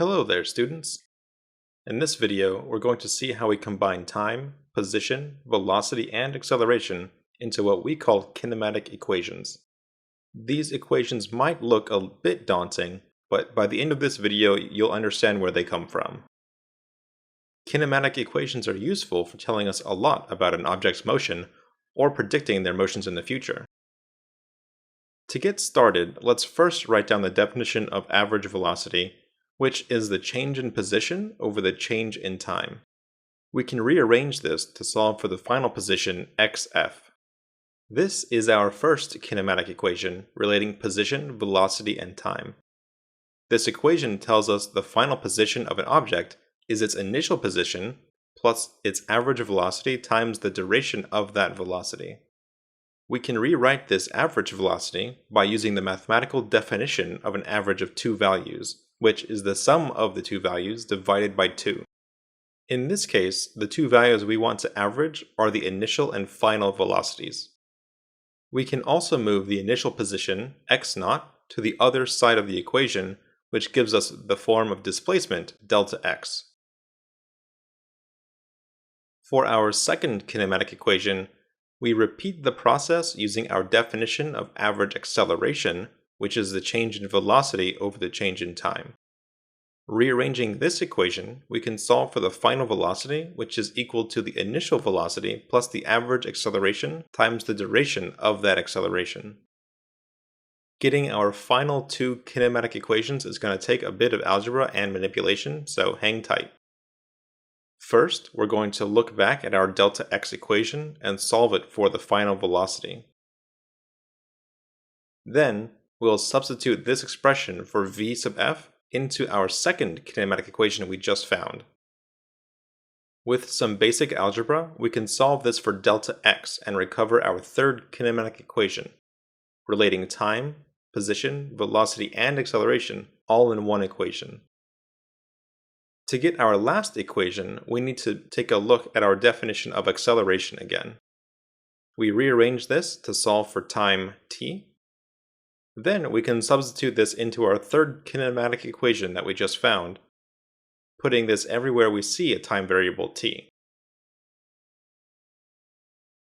Hello there, students. In this video, we're going to see how we combine time, position, velocity, and acceleration into what we call kinematic equations. These equations might look a bit daunting, but by the end of this video, you'll understand where they come from. Kinematic equations are useful for telling us a lot about an object's motion or predicting their motions in the future. To get started, let's first write down the definition of average velocity, which is the change in position over the change in time. We can rearrange this to solve for the final position xf. This is our first kinematic equation relating position, velocity, and time. This equation tells us the final position of an object is its initial position plus its average velocity times the duration of that velocity. We can rewrite this average velocity by using the mathematical definition of an average of two values, which is the sum of the two values divided by 2. In this case, the two values we want to average are the initial and final velocities. We can also move the initial position, x0, to the other side of the equation, which gives us the form of displacement, delta x. For our second kinematic equation, we repeat the process using our definition of average acceleration, which is the change in velocity over the change in time. Rearranging this equation, we can solve for the final velocity, which is equal to the initial velocity plus the average acceleration times the duration of that acceleration. Getting our final two kinematic equations is going to take a bit of algebra and manipulation, so hang tight. First, we're going to look back at our delta x equation and solve it for the final velocity. Then, we'll substitute this expression for v sub f into our second kinematic equation we just found. With some basic algebra, we can solve this for delta x and recover our third kinematic equation, relating time, position, velocity, and acceleration all in one equation. To get our last equation, we need to take a look at our definition of acceleration again. We rearrange this to solve for time t. Then we can substitute this into our third kinematic equation that we just found, putting this everywhere we see a time variable t.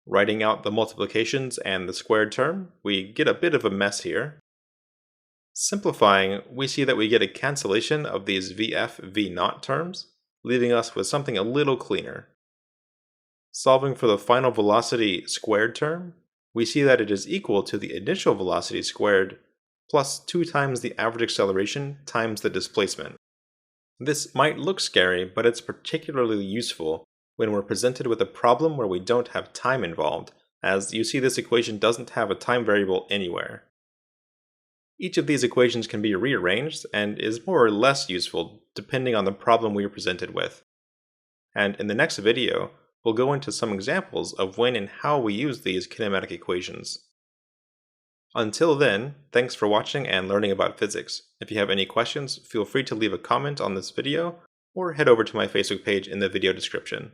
Writing out the multiplications and the squared term, we get a bit of a mess here. Simplifying, we see that we get a cancellation of these vf, v0 terms, leaving us with something a little cleaner. Solving for the final velocity squared term, we see that it is equal to the initial velocity squared plus 2 times the average acceleration times the displacement. This might look scary, but it's particularly useful when we're presented with a problem where we don't have time involved, as you see this equation doesn't have a time variable anywhere. Each of these equations can be rearranged and is more or less useful depending on the problem we are presented with. And in the next video, we'll go into some examples of when and how we use these kinematic equations. Until then, thanks for watching and learning about physics. If you have any questions, feel free to leave a comment on this video or head over to my Facebook page in the video description.